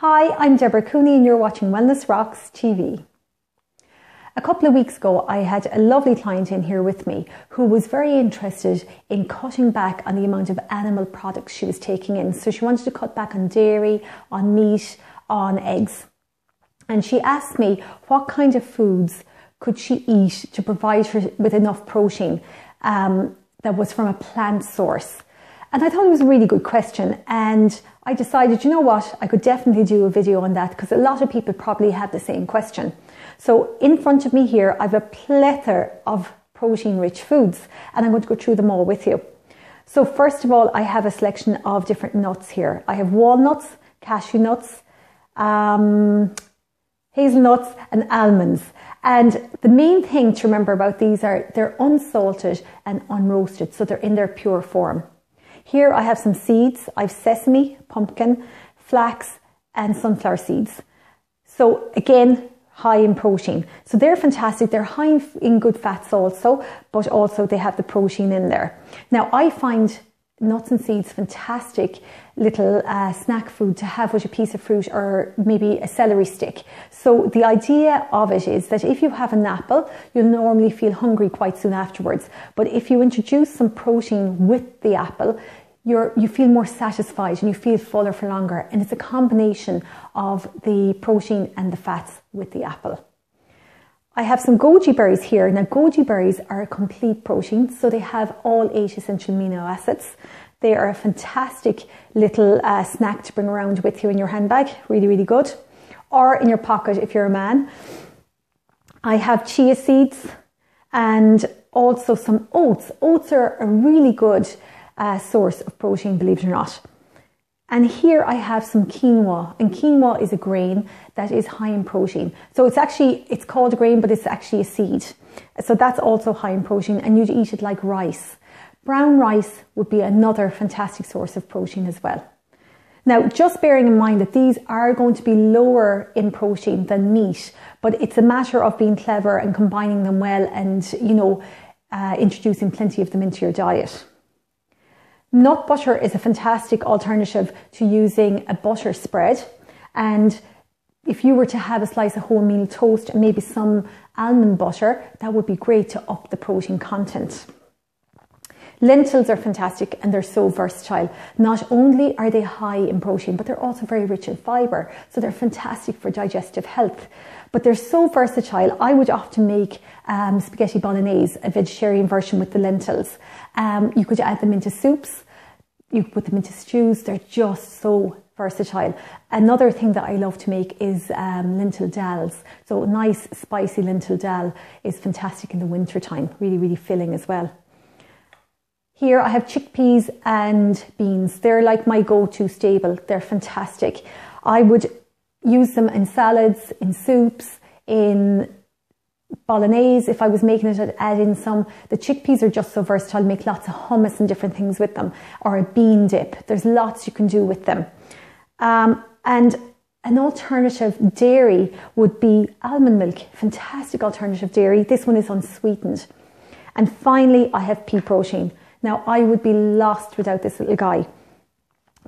Hi, I'm Deborah Cooney and you're watching Wellness Rocks TV. A couple of weeks ago, I had a lovely client in here with me who was very interested in cutting back on the amount of animal products she was taking in. So she wanted to cut back on dairy, on meat, on eggs. And she asked me what kind of foods could she eat to provide her with enough protein that was from a plant source. And I thought it was a really good question, and I decided, you know what, I could definitely do a video on that because a lot of people probably have the same question. So in front of me here, I have a plethora of protein-rich foods, and I'm going to go through them all with you. So first of all, I have a selection of different nuts here. I have walnuts, cashew nuts, hazelnuts, and almonds. And the main thing to remember about these are they're unsalted and unroasted, so they're in their pure form. Here I have some seeds. I have sesame, pumpkin, flax and sunflower seeds. So again, high in protein. So they're fantastic. They're high in good fats also, but also they have the protein in there. Now I find nuts and seeds fantastic little snack food to have with a piece of fruit or maybe a celery stick. So the idea of it is that if you have an apple, you'll normally feel hungry quite soon afterwards. But if you introduce some protein with the apple, you feel more satisfied and you feel fuller for longer. And it's a combination of the protein and the fats with the apple. I have some goji berries here. Now goji berries are a complete protein, so they have all 8 essential amino acids. They are a fantastic little snack to bring around with you in your handbag. Really, really good. Or in your pocket if you're a man. I have chia seeds and also some oats. Oats are a really good source of protein, believe it or not. And here I have some quinoa, and quinoa is a grain that is high in protein. So it's called a grain, but it's actually a seed. So that's also high in protein, and you'd eat it like rice. Brown rice would be another fantastic source of protein as well. Now, just bearing in mind that these are going to be lower in protein than meat, but it's a matter of being clever and combining them well and, introducing plenty of them into your diet. Nut butter is a fantastic alternative to using a butter spread, and if you were to have a slice of wholemeal toast and maybe some almond butter, that would be great to up the protein content. Lentils are fantastic and they're so versatile. Not only are they high in protein, but they're also very rich in fibre, so they're fantastic for digestive health. But they're so versatile. I would often make spaghetti bolognese, a vegetarian version with the lentils. You could add them into soups, you could put them into stews. They're just so versatile. Another thing that I love to make is lentil dals. So nice spicy lentil dal is fantastic in the winter time. Really, really filling as well. Here I have chickpeas and beans. They're like my go-to staple. They're fantastic. I would use them in salads, in soups, in bolognese. If I was making it, I'd add in some. The chickpeas are just so versatile. Make lots of hummus and different things with them. Or a bean dip. There's lots you can do with them. And an alternative dairy would be almond milk. Fantastic alternative dairy. This one is unsweetened. And finally, I have pea protein. Now, I would be lost without this little guy.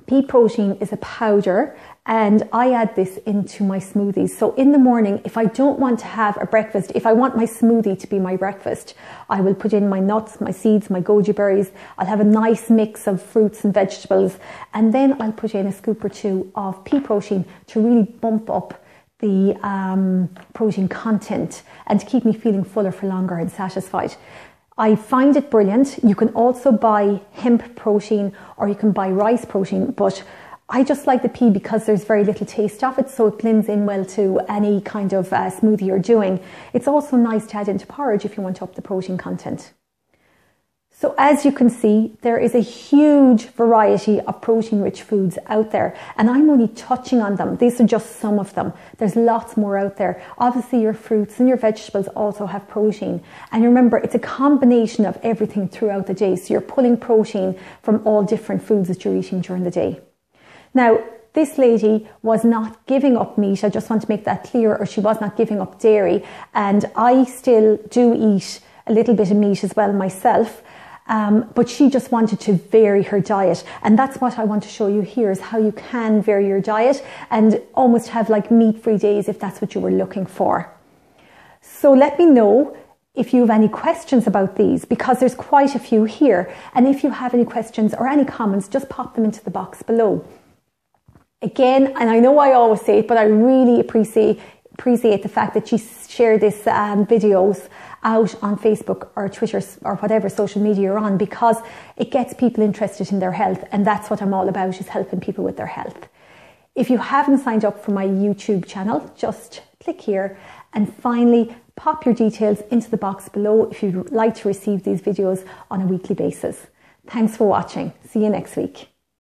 Pea protein is a powder, and I add this into my smoothies. So in the morning, if I don't want to have a breakfast, if I want my smoothie to be my breakfast, I will put in my nuts, my seeds, my goji berries. I'll have a nice mix of fruits and vegetables, and then I'll put in a scoop or two of pea protein to really bump up the protein content and to keep me feeling fuller for longer and satisfied. I find it brilliant. You can also buy hemp protein or you can buy rice protein, but I just like the pea because there's very little taste of it, so it blends in well to any kind of smoothie you're doing. It's also nice to add into porridge if you want to up the protein content. So as you can see, there is a huge variety of protein-rich foods out there, and I'm only touching on them. These are just some of them. There's lots more out there. Obviously, your fruits and your vegetables also have protein. And remember, it's a combination of everything throughout the day. So you're pulling protein from all different foods that you're eating during the day. Now, this lady was not giving up meat. I just want to make that clear, or she was not giving up dairy. And I still do eat a little bit of meat as well myself. But she just wanted to vary her diet. And that's what I want to show you here, is how you can vary your diet and almost have like meat-free days if that's what you were looking for. So let me know if you have any questions about these, because there's quite a few here. And if you have any questions or any comments, just pop them into the box below. Again, and I know I always say it, but I really appreciate the fact that you share this videos out on Facebook or Twitter or whatever social media you're on, because it gets people interested in their health, and that's what I'm all about, is helping people with their health. If you haven't signed up for my YouTube channel, just click here, and finally pop your details into the box below if you'd like to receive these videos on a weekly basis. Thanks for watching. See you next week.